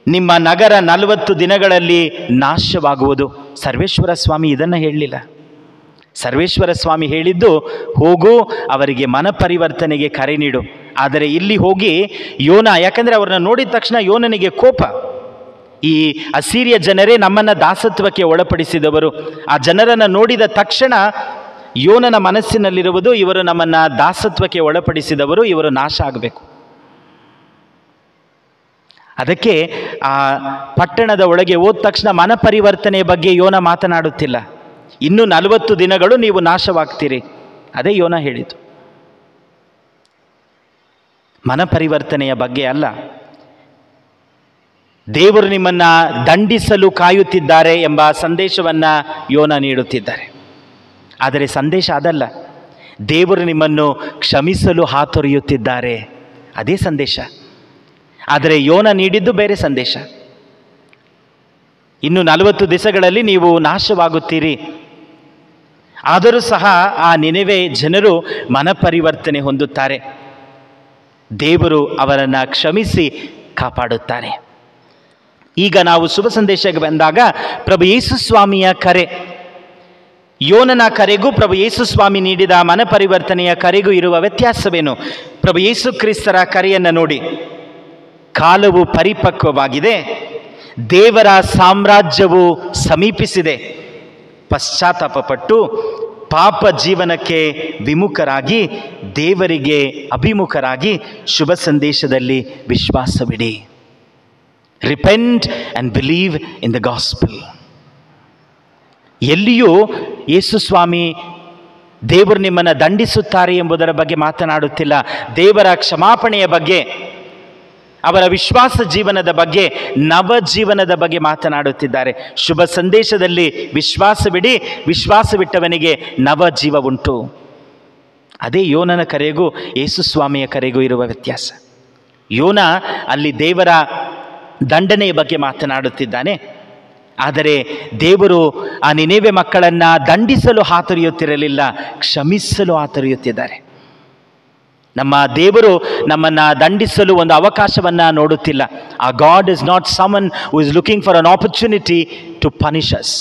ನಿಮ್ಮ ನಗರ 40 ದಿನಗಳಲ್ಲಿ ನಾಶವಾಗುವುದು. ಸರ್ವೇಶ್ವರ ಸ್ವಾಮಿ ಇದನ್ನು ಹೇಳಲಿಲ್ಲ. ಸರ್ವೇಶ್ವರ ಸ್ವಾಮಿ ಹೇಳಿದ್ದು, ಹೋಗು, ಅವರಿಗೆ ಮನಪರಿವರ್ತನೆಗೆ ಕರೆ ನೀಡು. ಆದರೆ ಇಲ್ಲಿ ಹೋಗಿ ಯೋನ, ಯಾಕಂದರೆ ಅವ್ರನ್ನ ನೋಡಿದ ತಕ್ಷಣ ಯೋನನಿಗೆ ಕೋಪ. ಈ ಅಸೀರಿಯ ಜನರೇ ನಮ್ಮನ್ನು ದಾಸತ್ವಕ್ಕೆ ಒಳಪಡಿಸಿದವರು. ಆ ಜನರನ್ನು ನೋಡಿದ ತಕ್ಷಣ ಯೋನನ ಮನಸ್ಸಿನಲ್ಲಿರುವುದು, ಇವರು ನಮ್ಮನ್ನು ದಾಸತ್ವಕ್ಕೆ ಒಳಪಡಿಸಿದವರು, ಇವರು ನಾಶ ಆಗಬೇಕು. ಅದಕ್ಕೆ ಆ ಪಟ್ಟಣದ ಒಳಗೆ ಹೋದ ತಕ್ಷಣ ಮನಪರಿವರ್ತನೆಯ ಬಗ್ಗೆ ಯೋನ ಮಾತನಾಡುತ್ತಿಲ್ಲ. ಇನ್ನು 40 ದಿನಗಳು ನೀವು ನಾಶವಾಗ್ತೀರಿ, ಅದೇ ಯೋನ ಹೇಳಿತು. ಮನಪರಿವರ್ತನೆಯ ಬಗ್ಗೆ ಅಲ್ಲ. ದೇವರು ನಿಮ್ಮನ್ನು ದಂಡಿಸಲು ಕಾಯುತ್ತಿದ್ದಾರೆ ಎಂಬ ಸಂದೇಶವನ್ನು ಯೋನ ನೀಡುತ್ತಿದ್ದಾರೆ. ಆದರೆ ಸಂದೇಶ ಅದಲ್ಲ. ದೇವರು ನಿಮ್ಮನ್ನು ಕ್ಷಮಿಸಲು ಹಾತೊರೆಯುತ್ತಿದ್ದಾರೆ, ಅದೇ ಸಂದೇಶ. ಆದರೆ ಯೋನ ನೀಡಿದ್ದು ಬೇರೆ ಸಂದೇಶ. ಇನ್ನು 40 ದಿವಸಗಳಲ್ಲಿ ನೀವು ನಾಶವಾಗುತ್ತೀರಿ. ಆದರೂ ಸಹ ಆ ನಿನೆವೆ ಜನರು ಮನಪರಿವರ್ತನೆ ಹೊಂದುತ್ತಾರೆ. ದೇವರು ಅವರನ್ನು ಕ್ಷಮಿಸಿ ಕಾಪಾಡುತ್ತಾರೆ. ಈಗ ನಾವು ಶುಭ ಸಂದೇಶಕ್ಕೆ ಬಂದಾಗ ಪ್ರಭು ಯೇಸು ಸ್ವಾಮಿಯ ಕರೆ, ಯೋನನ ಕರೆಗೂ ಪ್ರಭು ಯೇಸು ಸ್ವಾಮಿ ನೀಡಿದ ಮನಪರಿವರ್ತನೆಯ ಕರೆಗೂ ಇರುವ ವ್ಯತ್ಯಾಸವೇನು? ಪ್ರಭು ಯೇಸು ಕ್ರಿಸ್ತರ ಕರೆಯನ್ನು ನೋಡಿ, ಕಾಲವು ಪರಿಪಕ್ವವಾಗಿದೆ, ದೇವರ ಸಾಮ್ರಾಜ್ಯವು ಸಮೀಪಿಸಿದೆ. ಪಶ್ಚಾತ್ತಾಪಪಟ್ಟು ಪಾಪ ಜೀವನಕ್ಕೆ ವಿಮುಖರಾಗಿ ದೇವರಿಗೆ ಅಭಿಮುಖರಾಗಿ ಶುಭ ಸಂದೇಶದಲ್ಲಿ ವಿಶ್ವಾಸವಿಡಿ. Repent and believe in the gospel. ಎಲ್ಲಿಯೂ ಯೇಸು ಸ್ವಾಮಿ ದೇವರು ನಿಮ್ಮನ್ನು ದಂಡಿಸುತ್ತಾರೆ ಎಂಬುದರ ಬಗ್ಗೆ ಮಾತನಾಡುತ್ತಿಲ್ಲ. ದೇವರ ಕ್ಷಮಾಪಣೆಯ ಬಗ್ಗೆ, ಅವರ ವಿಶ್ವಾಸ ಜೀವನದ ಬಗ್ಗೆ, ನವ ಜೀವನದ ಬಗ್ಗೆ ಮಾತನಾಡುತ್ತಿದ್ದಾರೆ. ಶುಭ ಸಂದೇಶದಲ್ಲಿ ವಿಶ್ವಾಸವಿಡಿ, ವಿಶ್ವಾಸವಿಟ್ಟವನಿಗೆ ನವ ಜೀವ ಉಂಟು. ಅದೇ ಯೋನನ ಕರೆಗೂ ಯೇಸು ಸ್ವಾಮಿಯ ಕರೆಗೂ ಇರುವ ವ್ಯತ್ಯಾಸ. ಯೋನ ಅಲ್ಲಿ ದೇವರ ದಂಡನೆಯ ಬಗ್ಗೆ ಮಾತನಾಡುತ್ತಿದ್ದಾನೆ. ಆದರೆ ದೇವರು ಆ ನಿನೆವೆ ಮಕ್ಕಳನ್ನು ದಂಡಿಸಲು ಹಾತೊರೆಯುತ್ತಿರಲಿಲ್ಲ, ಕ್ಷಮಿಸಲು ಹಾತೊರೆಯುತ್ತಿದ್ದಾರೆ. ನಮ್ಮ ದೇವರು ನಮ್ಮನ್ನು ದಂಡಿಸಲು ಒಂದು ಅವಕಾಶವನ್ನು ನೋಡುತ್ತಿಲ್ಲ. A God is not someone who is looking for an opportunity to punish us.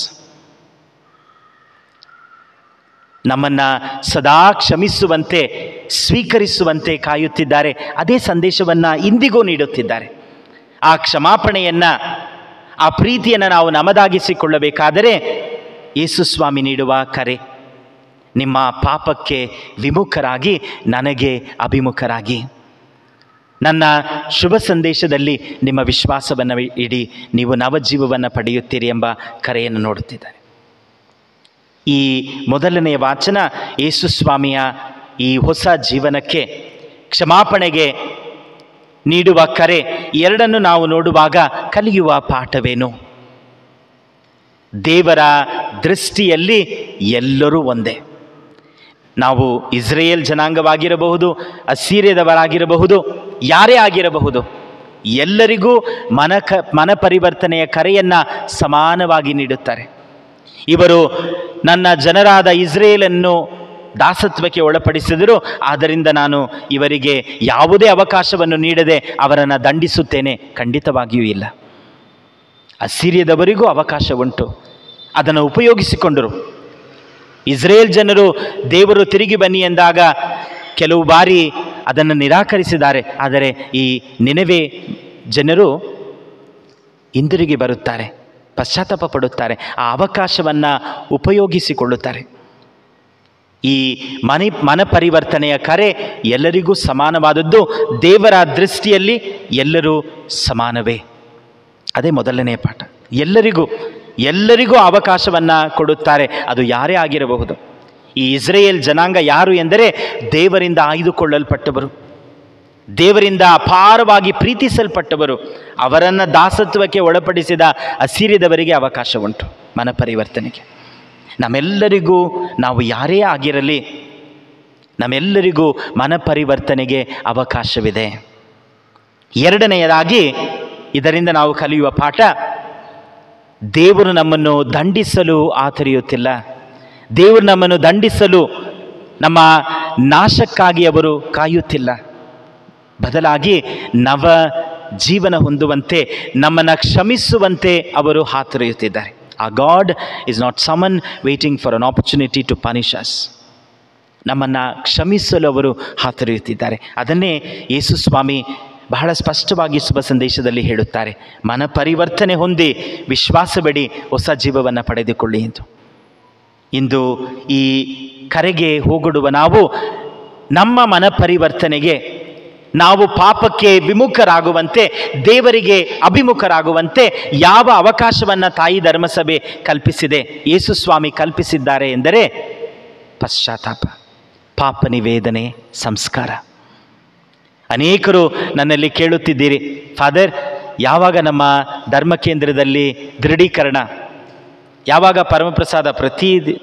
ನಮ್ಮನ್ನು ಸದಾ ಕ್ಷಮಿಸುವಂತೆ, ಸ್ವೀಕರಿಸುವಂತೆ ಕಾಯುತ್ತಿದ್ದಾರೆ. ಅದೇ ಸಂದೇಶವನ್ನು ಇಂದಿಗೂ ನೀಡುತ್ತಿದ್ದಾರೆ. ಆ ಕ್ಷಮಾಪಣೆಯನ್ನು, ಆ ಪ್ರೀತಿಯನ್ನು ನಾವು ನಮ್ಮದಾಗಿಸಿಕೊಳ್ಳಬೇಕಾದರೆ ಯೇಸು ಸ್ವಾಮಿ ನೀಡುವ ಕರೆ, ನಿಮ್ಮ ಪಾಪಕ್ಕೆ ವಿಮುಖರಾಗಿ ನನಗೆ ಅಭಿಮುಖರಾಗಿ. ನನ್ನ ಶುಭ ಸಂದೇಶದಲ್ಲಿ ನಿಮ್ಮ ವಿಶ್ವಾಸವನ್ನು ಇಡಿ, ನೀವು ನವಜೀವವನ್ನು ಪಡೆಯುತ್ತೀರಿ ಎಂಬ ಕರೆಯನ್ನು ನೋಡುತ್ತಿದ್ದಾರೆ. ಈ ಮೊದಲನೆಯ ವಾಚನ ಯೇಸು ಸ್ವಾಮಿಯ ಈ ಹೊಸ ಜೀವನಕ್ಕೆ, ಕ್ಷಮಾಪಣೆಗೆ ನೀಡುವ ಕರೆ, ಎರಡನ್ನು ನಾವು ನೋಡುವಾಗ ಕಲಿಯುವ ಪಾಠವೇನು? ದೇವರ ದೃಷ್ಟಿಯಲ್ಲಿ ಎಲ್ಲರೂ ಒಂದೇ. ನಾವು ಇಸ್ರೇಲ್ ಜನಾಂಗವಾಗಿರಬಹುದು, ಅಸ್ಸೀರಿಯದವರಾಗಿರಬಹುದು, ಯಾರೇ ಆಗಿರಬಹುದು, ಎಲ್ಲರಿಗೂ ಮನ ಪರಿವರ್ತನೆಯ ಕರೆಯನ್ನು ಸಮಾನವಾಗಿ ನೀಡುತ್ತಾರೆ. ಇವರು ನನ್ನ ಜನರಾದ ಇಸ್ರೇಲನ್ನು ದಾಸತ್ವಕ್ಕೆ ಒಳಪಡಿಸಿದರು, ಆದ್ದರಿಂದ ನಾನು ಇವರಿಗೆ ಯಾವುದೇ ಅವಕಾಶವನ್ನು ನೀಡದೆ ಅವರನ್ನು ದಂಡಿಸುತ್ತೇನೆ. ಖಂಡಿತವಾಗಿಯೂ ಇಲ್ಲ. ಅಸ್ಸೀರಿಯದವರಿಗೂ ಅವಕಾಶ ಉಂಟು, ಅದನ್ನು ಉಪಯೋಗಿಸಿಕೊಂಡರು. ಇಸ್ರೇಲ್ ಜನರು ದೇವರು ತಿರುಗಿ ಬನ್ನಿ ಎಂದಾಗ ಕೆಲವು ಬಾರಿ ಅದನ್ನು ನಿರಾಕರಿಸಿದ್ದಾರೆ. ಆದರೆ ಈ ನಿನೆವೆ ಜನರು ಹಿಂದಿರುಗಿ ಬರುತ್ತಾರೆ, ಪಶ್ಚಾತ್ತಾಪ ಪಡುತ್ತಾರೆ, ಆ ಅವಕಾಶವನ್ನು ಉಪಯೋಗಿಸಿಕೊಳ್ಳುತ್ತಾರೆ. ಈ ಮನ ಪರಿವರ್ತನೆಯ ಕರೆ ಎಲ್ಲರಿಗೂ ಸಮಾನವಾದದ್ದು. ದೇವರ ದೃಷ್ಟಿಯಲ್ಲಿ ಎಲ್ಲರೂ ಸಮಾನವೇ. ಅದೇ ಮೊದಲನೆಯ ಪಾಠ. ಎಲ್ಲರಿಗೂ ಅವಕಾಶವನ್ನು ಕೊಡುತ್ತಾರೆ, ಅದು ಯಾರೇ ಆಗಿರಬಹುದು. ಈ ಇಸ್ರೇಲ್ ಜನಾಂಗ ಯಾರು ಎಂದರೆ ದೇವರಿಂದ ಆಯ್ದುಕೊಳ್ಳಲ್ಪಟ್ಟವರು, ದೇವರಿಂದ ಅಪಾರವಾಗಿ ಪ್ರೀತಿಸಲ್ಪಟ್ಟವರು. ಅವರನ್ನು ದಾಸತ್ವಕ್ಕೆ ಒಳಪಡಿಸಿದ ಅಸ್ಸೀರಿಯದವರಿಗೆ ಅವಕಾಶ ಉಂಟು ಮನ ಪರಿವರ್ತನೆಗೆ. ನಮ್ಮೆಲ್ಲರಿಗೂ, ನಾವು ಯಾರೇ ಆಗಿರಲಿ, ನಮ್ಮೆಲ್ಲರಿಗೂ ಮನ ಪರಿವರ್ತನೆಗೆ ಅವಕಾಶವಿದೆ. ಎರಡನೆಯದಾಗಿ ಇದರಿಂದ ನಾವು ಕಲಿಯುವ ಪಾಠ, ದೇವರು ನಮ್ಮನ್ನು ದಂಡಿಸಲು ಆತರಿಯುತ್ತಿಲ್ಲ. ದೇವರು ನಮ್ಮನ್ನು ದಂಡಿಸಲು, ನಮ್ಮ ನಾಶಕ್ಕಾಗಿ ಅವರು ಕಾಯುತ್ತಿಲ್ಲ. ಬದಲಾಗಿ ನವ ಜೀವನ ಹೊಂದುವಂತೆ, ನಮ್ಮನ್ನು ಕ್ಷಮಿಸುವಂತೆ ಅವರು ಹಾತೊರೆಯುತ್ತಿದ್ದಾರೆ. A God is not someone waiting for an opportunity to punish us. ನಮ್ಮನ್ನು ಕ್ಷಮಿಸಲು ಅವರು ಹಾತೊರೆಯುತ್ತಿದ್ದಾರೆ. ಅದನ್ನೇ ಯೇಸು ಸ್ವಾಮಿ ಬಹಳ ಸ್ಪಷ್ಟವಾಗಿ ಶುಭ ಸಂದೇಶದಲ್ಲಿ ಹೇಳುತ್ತಾರೆ, ಮನ ಪರಿವರ್ತನೆ ಹೊಂದಿ ವಿಶ್ವಾಸಬೇಡಿ, ಹೊಸ ಜೀವವನ್ನು ಪಡೆದುಕೊಳ್ಳಿ ಎಂದು. ಇಂದು ಈ ಕರೆಗೆ ಹೋಗೊಡುವ ನಾವು ನಮ್ಮ ಮನ ಪರಿವರ್ತನೆಗೆ, ನಾವು ಪಾಪಕ್ಕೆ ವಿಮುಖರಾಗುವಂತೆ, ದೇವರಿಗೆ ಅಭಿಮುಖರಾಗುವಂತೆ ಯಾವ ಅವಕಾಶವನ್ನು ತಾಯಿ ಧರ್ಮಸಭೆ ಕಲ್ಪಿಸಿದೆ, ಯೇಸು ಸ್ವಾಮಿ ಕಲ್ಪಿಸಿದ್ದಾರೆ ಎಂದರೆ ಪಶ್ಚಾತ್ತಾಪ, ಪಾಪ ನಿವೇದನೆ, ಸಂಸ್ಕಾರ. ಅನೇಕರು ನನ್ನಲ್ಲಿ ಕೇಳುತ್ತಿದ್ದೀರಿ, ಫಾದರ್, ಯಾವಾಗ ನಮ್ಮ ಧರ್ಮ ಕೇಂದ್ರದಲ್ಲಿ ದೃಢೀಕರಣ, ಯಾವಾಗ ಪರಮಪ್ರಸಾದ?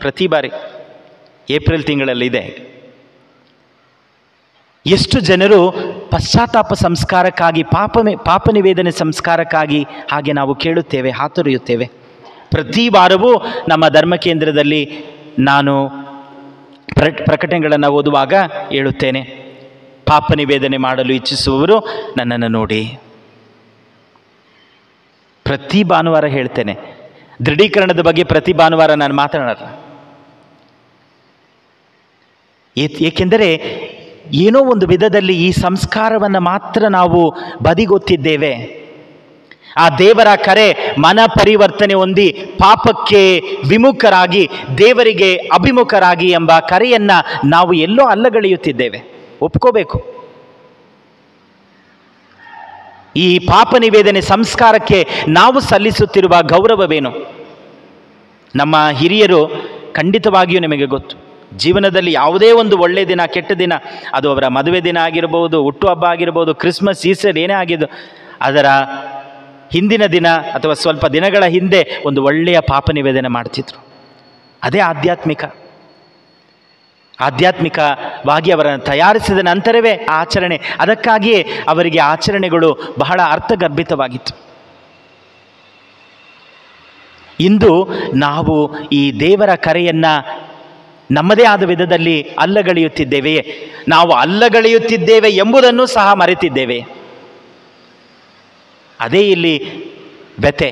ಪ್ರತಿ ಬಾರಿ ಏಪ್ರಿಲ್ ತಿಂಗಳಲ್ಲಿದೆ. ಎಷ್ಟು ಜನರು ಪಶ್ಚಾತ್ತಾಪ ಸಂಸ್ಕಾರಕ್ಕಾಗಿ, ಪಾಪ ನಿವೇದನೆ ಸಂಸ್ಕಾರಕ್ಕಾಗಿ ಹಾಗೆ ನಾವು ಕೇಳುತ್ತೇವೆ, ಹಾತೊರೆಯುತ್ತೇವೆ. ಪ್ರತಿ ವಾರವೂ ನಮ್ಮ ಧರ್ಮ ಕೇಂದ್ರದಲ್ಲಿ ನಾನು ಪ್ರಕಟಣೆಗಳನ್ನು ಓದುವಾಗ ಹೇಳುತ್ತೇನೆ, ಪಾಪ ನಿವೇದನೆ ಮಾಡಲು ಇಚ್ಛಿಸುವವರು ನನ್ನನ್ನು ನೋಡಿ. ಪ್ರತಿ ಭಾನುವಾರ ಹೇಳ್ತೇನೆ. ದೃಢೀಕರಣದ ಬಗ್ಗೆ ಪ್ರತಿ ಭಾನುವಾರ ನಾನು ಮಾತನಾಡಲ್ಲ. ಏಕೆಂದರೆ ಏನೋ ಒಂದು ವಿಧದಲ್ಲಿ ಈ ಸಂಸ್ಕಾರವನ್ನು ಮಾತ್ರ ನಾವು ಬದಿಗೊತ್ತಿದ್ದೇವೆ. ಆ ದೇವರ ಕರೆ, ಮನ ಪರಿವರ್ತನೆ ಹೊಂದಿ ಪಾಪಕ್ಕೆ ವಿಮುಖರಾಗಿ ದೇವರಿಗೆ ಅಭಿಮುಖರಾಗಿ ಎಂಬ ಕರೆಯನ್ನು ನಾವು ಎಲ್ಲೋ ಅಲ್ಲಗಳೆಯುತ್ತಿದ್ದೇವೆ. ಒಪ್ಕೋಬೇಕು. ಈ ಪಾಪ ನಿವೇದನೆ ಸಂಸ್ಕಾರಕ್ಕೆ ನಾವು ಸಲ್ಲಿಸುತ್ತಿರುವ ಗೌರವವೇನು? ನಮ್ಮ ಹಿರಿಯರು, ಖಂಡಿತವಾಗಿಯೂ ನಿಮಗೆ ಗೊತ್ತು, ಜೀವನದಲ್ಲಿ ಯಾವುದೇ ಒಂದು ಒಳ್ಳೆಯ ದಿನ, ಕೆಟ್ಟ ದಿನ, ಅದು ಅವರ ಮದುವೆ ದಿನ ಆಗಿರ್ಬೋದು, ಹುಟ್ಟುಹಬ್ಬ ಆಗಿರ್ಬೋದು, ಕ್ರಿಸ್ಮಸ್, ಈಸ್ಟರ್ ಏನೇ ಆಗಿದ್ದು, ಅದರ ಹಿಂದಿನ ದಿನ ಅಥವಾ ಸ್ವಲ್ಪ ದಿನಗಳ ಹಿಂದೆ ಒಂದು ಒಳ್ಳೆಯ ಪಾಪ ನಿವೇದನೆ ಮಾಡ್ತಿದ್ರು. ಅದೇ ಆಧ್ಯಾತ್ಮಿಕವಾಗಿ ಅವರನ್ನು ತಯಾರಿಸಿದ ನಂತರವೇ ಆಚರಣೆ. ಅದಕ್ಕಾಗಿಯೇ ಅವರಿಗೆ ಆಚರಣೆಗಳು ಬಹಳ ಅರ್ಥಗರ್ಭಿತವಾಗಿತ್ತು. ಇಂದು ನಾವು ಈ ದೇವರ ಕರೆಯನ್ನು ನಮ್ಮದೇ ಆದ ವಿಧದಲ್ಲಿ ಅಲ್ಲಗಳೆಯುತ್ತಿದ್ದೇವೆಯೇ? ನಾವು ಅಲ್ಲಗಳೆಯುತ್ತಿದ್ದೇವೆ ಎಂಬುದನ್ನು ಸಹ ಮರೆತಿದ್ದೇವೆ. ಅದೇ ಇಲ್ಲಿ ವ್ಯಥೆ.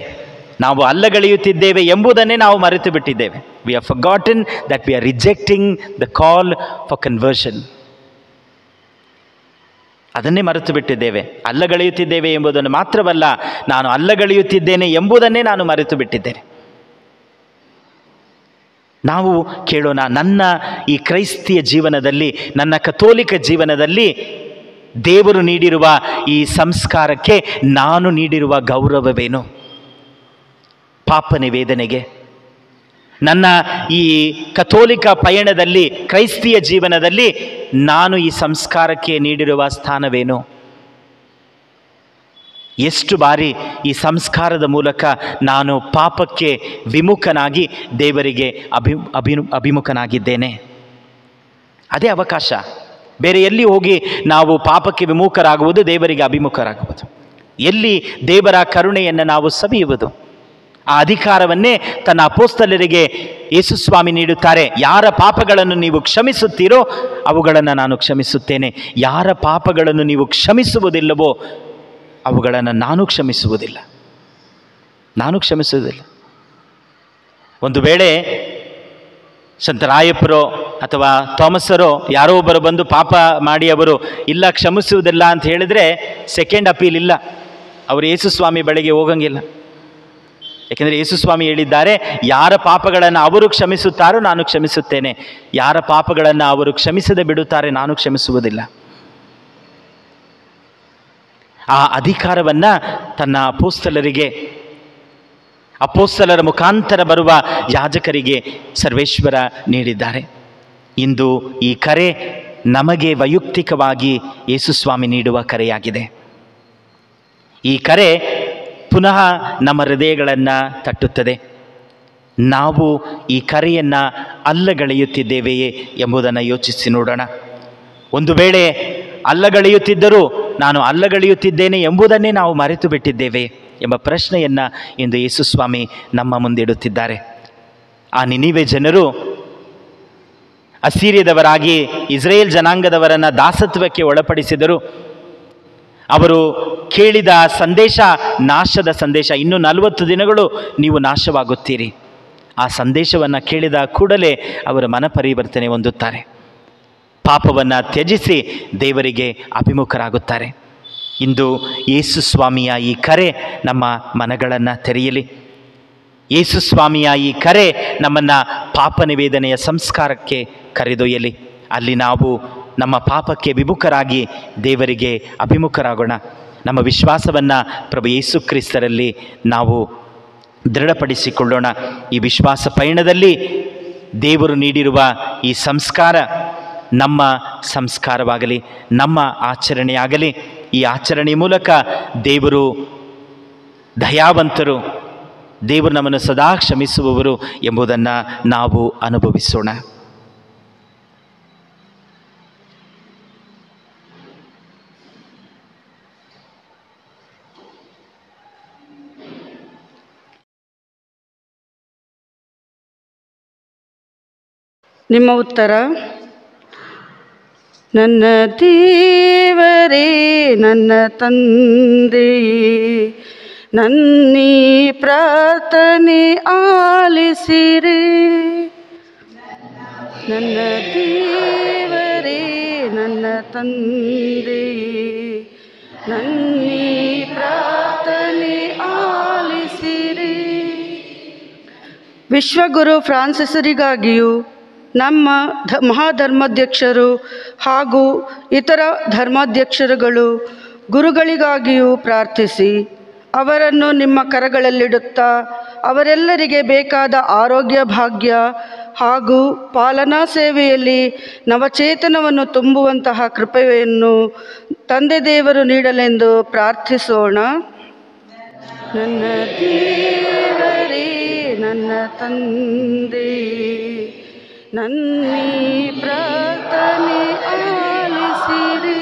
ನಾವು ಅಲ್ಲಗಳೆಯುತ್ತಿದ್ದೇವೆ ಎಂಬುದನ್ನೇ ನಾವು ಮರೆತು ಬಿಟ್ಟಿದ್ದೇವೆ. We have forgotten that we are rejecting the call for conversion. ಅದನ್ನೇ ಮರೆತು ಬಿಟ್ಟಿದ್ದೇವೆ. ಅಲ್ಲಗಳೆಯುತ್ತಿದ್ದೇವೆ ಎಂಬುದನ್ನು ಮಾತ್ರವಲ್ಲ, ನಾನು ಅಲ್ಲಗಳೆಯುತ್ತಿದ್ದೇನೆ ಎಂಬುದನ್ನೇ ನಾನು ಮರೆತು ಬಿಟ್ಟಿದ್ದೇನೆ. ನಾವು ಕೇಳೋಣ, ನನ್ನ ಈ ಕ್ರೈಸ್ತಿಯ ಜೀವನದಲ್ಲಿ, ನನ್ನ ಕಥೋಲಿಕ ಜೀವನದಲ್ಲಿ ದೇವರು ನೀಡಿರುವ ಈ ಸಂಸ್ಕಾರಕ್ಕೆ ನಾನು ನೀಡಿರುವ ಗೌರವವೇನು? ಪಾಪ ನಿವೇದನೆಗೆ, ನನ್ನ ಈ ಕಥೋಲಿಕ ಪಯಣದಲ್ಲಿ, ಕ್ರೈಸ್ತಿಯ ಜೀವನದಲ್ಲಿ ನಾನು ಈ ಸಂಸ್ಕಾರಕ್ಕೆ ನೀಡಿರುವ ಸ್ಥಾನವೇನು? ಎಷ್ಟು ಬಾರಿ ಈ ಸಂಸ್ಕಾರದ ಮೂಲಕ ನಾನು ಪಾಪಕ್ಕೆ ವಿಮುಖನಾಗಿ ದೇವರಿಗೆ ಅಭಿಮುಖನಾಗಿದ್ದೇನೆ? ಅದೇ ಅವಕಾಶ. ಬೇರೆ ಎಲ್ಲಿ ಹೋಗಿ ನಾವು ಪಾಪಕ್ಕೆ ವಿಮುಖರಾಗುವುದು, ದೇವರಿಗೆ ಅಭಿಮುಖರಾಗುವುದು? ಎಲ್ಲಿ ದೇವರ ಕರುಣೆಯನ್ನು ನಾವು ಸವಿಯುವುದು? ಆ ಅಧಿಕಾರವನ್ನೇ ತನ್ನ ಅಪೊಸ್ತಲರಿಗೆ ಯೇಸುಸ್ವಾಮಿ ನೀಡುತ್ತಾರೆ. ಯಾರ ಪಾಪಗಳನ್ನು ನೀವು ಕ್ಷಮಿಸುತ್ತೀರೋ ಅವುಗಳನ್ನು ನಾನು ಕ್ಷಮಿಸುತ್ತೇನೆ, ಯಾರ ಪಾಪಗಳನ್ನು ನೀವು ಕ್ಷಮಿಸುವುದಿಲ್ಲವೋ ಅವುಗಳನ್ನು ನಾನು ಕ್ಷಮಿಸುವುದಿಲ್ಲ. ಒಂದು ವೇಳೆ ಸಂತರಾಯಪ್ಪರೋ ಅಥವಾ ಥಾಮಸರೋ ಯಾರೋ ಒಬ್ಬರು ಬಂದು ಪಾಪ ಮಾಡಿ ಅವರು ಇಲ್ಲ ಕ್ಷಮಿಸುವುದಿಲ್ಲ ಅಂತ ಹೇಳಿದರೆ ಸೆಕೆಂಡ್ ಅಪೀಲ್ ಇಲ್ಲ, ಅವರು ಯೇಸುಸ್ವಾಮಿ ಬಳಿಗೆ ಹೋಗಂಗಿಲ್ಲ. ಯಾಕೆಂದರೆ ಯೇಸುಸ್ವಾಮಿ ಹೇಳಿದ್ದಾರೆ, ಯಾರ ಪಾಪಗಳನ್ನು ಅವರು ಕ್ಷಮಿಸುತ್ತಾರೋ ನಾನು ಕ್ಷಮಿಸುತ್ತೇನೆ, ಯಾರ ಪಾಪಗಳನ್ನು ಅವರು ಕ್ಷಮಿಸದೆ ಬಿಡುತ್ತಾರೆ ನಾನು ಕ್ಷಮಿಸುವುದಿಲ್ಲ. ಆ ಅಧಿಕಾರವನ್ನು ತನ್ನ ಅಪೊಸ್ತಲರ ಮುಖಾಂತರ ಬರುವ ಯಾಜಕರಿಗೆ ಸರ್ವೇಶ್ವರ ನೀಡಿದ್ದಾರೆ. ಇಂದು ಈ ಕರೆ ನಮಗೆ ವೈಯಕ್ತಿಕವಾಗಿ ಯೇಸುಸ್ವಾಮಿ ನೀಡುವ ಕರೆಯಾಗಿದೆ. ಈ ಕರೆ ಪುನಃ ನಮ್ಮ ಹೃದಯಗಳನ್ನು ತಟ್ಟುತ್ತದೆ. ನಾವು ಈ ಕರೆಯನ್ನು ಅಲ್ಲಗಳೆಯುತ್ತಿದ್ದೇವೆಯೇ ಎಂಬುದನ್ನು ಯೋಚಿಸಿ ನೋಡೋಣ. ಒಂದು ವೇಳೆ ಅಲ್ಲಗಳೆಯುತ್ತಿದ್ದರೂ ನಾನು ಅಲ್ಲಗಳೆಯುತ್ತಿದ್ದೇನೆ ಎಂಬುದನ್ನೇ ನಾವು ಮರೆತು ಬಿಟ್ಟಿದ್ದೇವೆ ಎಂಬ ಪ್ರಶ್ನೆಯನ್ನು ಇಂದು ಯೇಸುಸ್ವಾಮಿ ನಮ್ಮ ಮುಂದಿಡುತ್ತಿದ್ದಾರೆ. ಆ ನಿನಿವೆ ಜನರು ಅಸೀರಿಯದವರಾಗಿ ಇಸ್ರೇಲ್ ಜನಾಂಗದವರನ್ನು ದಾಸತ್ವಕ್ಕೆ ಒಳಪಡಿಸಿದರು. ಅವರು ಕೇಳಿದ ಸಂದೇಶ ನಾಶದ ಸಂದೇಶ, ಇನ್ನು 40 ದಿನಗಳು ನೀವು ನಾಶವಾಗುತ್ತೀರಿ. ಆ ಸಂದೇಶವನ್ನು ಕೇಳಿದ ಕೂಡಲೇ ಅವರು ಮನಪರಿವರ್ತನೆ ಹೊಂದುತ್ತಾರೆ, ಪಾಪವನ್ನು ತ್ಯಜಿಸಿ ದೇವರಿಗೆ ಅಭಿಮುಖರಾಗುತ್ತಾರೆ. ಇಂದು ಯೇಸುಸ್ವಾಮಿಯ ಈ ಕರೆ ನಮ್ಮ ಮನಗಳನ್ನು ತೆರೆಯಲಿ. ಯೇಸುಸ್ವಾಮಿಯ ಈ ಕರೆ ನಮ್ಮನ್ನು ಪಾಪ ನಿವೇದನೆಯ ಸಂಸ್ಕಾರಕ್ಕೆ ಕರೆದೊಯ್ಯಲಿ. ಅಲ್ಲಿ ನಾವು ನಮ್ಮ ಪಾಪಕ್ಕೆ ವಿಮುಖರಾಗಿ ದೇವರಿಗೆ ಅಭಿಮುಖರಾಗೋಣ. ನಮ್ಮ ವಿಶ್ವಾಸವನ್ನು ಪ್ರಭು ಯೇಸು ಕ್ರಿಸ್ತರಲ್ಲಿ ನಾವು ದೃಢಪಡಿಸಿಕೊಳ್ಳೋಣ. ಈ ವಿಶ್ವಾಸ ಪಯಣದಲ್ಲಿ ದೇವರು ನೀಡಿರುವ ಈ ಸಂಸ್ಕಾರ ನಮ್ಮ ಸಂಸ್ಕಾರವಾಗಲಿ, ನಮ್ಮ ಆಚರಣೆಯಾಗಲಿ. ಈ ಆಚರಣೆ ಮೂಲಕ ದೇವರು ದಯಾವಂತರು, ದೇವರು ನಮ್ಮನ್ನು ಸದಾ ಕ್ಷಮಿಸುವವರು ಎಂಬುದನ್ನು ನಾವು ಅನುಭವಿಸೋಣ. ನಿಮ್ಮ ಉತ್ತರ: ನನ್ನ ದೇವರೇ, ನನ್ನ ತಂದೆಯೇ, ನನ್ನೀ ಪ್ರಾರ್ಥನೆ ಆಲಿಸಿರಿ. ನನ್ನ ದೇವರೇ, ನನ್ನ ತಂದೆಯೇ, ನನ್ನೀ ಪ್ರಾರ್ಥನೆ ಆಲಿಸಿರಿ. ವಿಶ್ವಗುರು ಫ್ರಾನ್ಸಿಸರಿಗಾಗಿಯೂ ನಮ್ಮ ಮಹಾಧರ್ಮಾಧ್ಯಕ್ಷರು ಹಾಗೂ ಇತರ ಧರ್ಮಾಧ್ಯಕ್ಷರುಗಳು ಗುರುಗಳಿಗಾಗಿಯೂ ಪ್ರಾರ್ಥಿಸಿ ಅವರನ್ನು ನಿಮ್ಮ ಕರಗಳಲ್ಲಿಡುತ್ತಾ ಅವರೆಲ್ಲರಿಗೆ ಬೇಕಾದ ಆರೋಗ್ಯ ಭಾಗ್ಯ ಹಾಗೂ ಪಾಲನಾ ಸೇವೆಯಲ್ಲಿ ನವಚೇತನವನ್ನು ತುಂಬುವಂತಹ ಕೃಪೆಯನ್ನು ತಂದೆ ದೇವರು ನೀಡಲೆಂದು ಪ್ರಾರ್ಥಿಸೋಣ. ನನ್ನ ದೇವರೇ, ನನ್ನ ತಂದೆಯೇ, ನನ್ನೀ ಪ್ರಾರ್ಥನೆ ಆಲಿಸಿರಿ.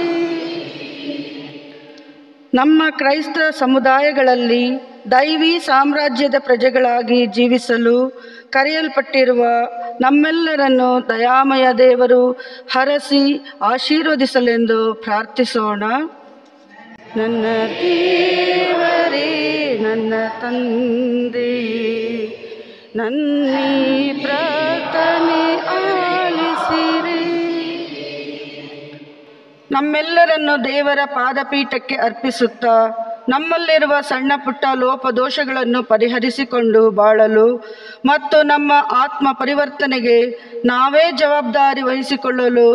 ನಮ್ಮ ಕ್ರೈಸ್ತ ಸಮುದಾಯಗಳಲ್ಲಿ ದೈವಿ ಸಾಮ್ರಾಜ್ಯದ ಪ್ರಜೆಗಳಾಗಿ ಜೀವಿಸಲು ಕರೆಯಲ್ಪಟ್ಟಿರುವ ನಮ್ಮೆಲ್ಲರನ್ನು ದಯಾಮಯ ದೇವರು ಹರಸಿ ಆಶೀರ್ವದಿಸಲೆಂದು ಪ್ರಾರ್ಥಿಸೋಣ. ನನ್ನ ದೇವರೇ, ನನ್ನ ತಂದೆಯೇ, ನನ್ನೀ ಪ್ರಾರ್ಥನೆ ಆಲಿಸಿರಿ. ನಮ್ಮೆಲ್ಲರನ್ನು ದೇವರ ಪಾದಪೀಠಕ್ಕೆ ಅರ್ಪಿಸುತ್ತಾ ನಮ್ಮಲ್ಲಿರುವ ಸಣ್ಣ ಪುಟ್ಟ ಲೋಪದೋಷಗಳನ್ನು ಪರಿಹರಿಸಿಕೊಂಡು ಬಾಳಲು ಮತ್ತು ನಮ್ಮ ಆತ್ಮ ಪರಿವರ್ತನೆಗೆ ನಾವೇ ಜವಾಬ್ದಾರಿ ವಹಿಸಿಕೊಳ್ಳಲು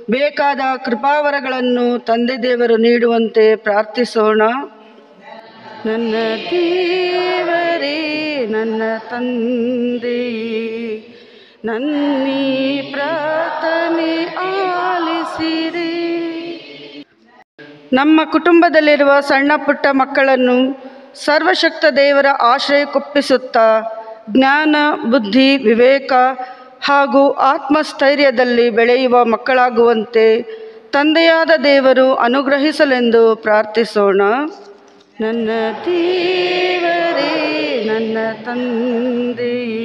ಬೇಕಾದ ಕೃಪಾವರಗಳನ್ನು ತಂದೆ ದೇವರು ನೀಡುವಂತೆ ಪ್ರಾರ್ಥಿಸೋಣ. ನನ್ನ ದೇವರೇ, ನನ್ನ ತಂದೆಯೇ, ನನ್ನೀ ಪ್ರಾರ್ಥನೆ ಆಲಿಸಿರಿ. ನಮ್ಮ ಕುಟುಂಬದಲ್ಲಿರುವ ಸಣ್ಣ ಪುಟ್ಟ ಮಕ್ಕಳನ್ನು ಸರ್ವಶಕ್ತ ದೇವರ ಆಶ್ರಯಕ್ಕೊಪ್ಪಿಸುತ್ತಾ ಜ್ಞಾನ, ಬುದ್ಧಿ, ವಿವೇಕ ಹಾಗೂ ಆತ್ಮಸ್ಥೈರ್ಯದಲ್ಲಿ ಬೆಳೆಯುವ ಮಕ್ಕಳಾಗುವಂತೆ ತಂದೆಯಾದ ದೇವರು ಅನುಗ್ರಹಿಸಲೆಂದು ಪ್ರಾರ್ಥಿಸೋಣ. ನನ್ನ ದೇವರೇ, ನನ್ನ ತಂದೆಯೇ,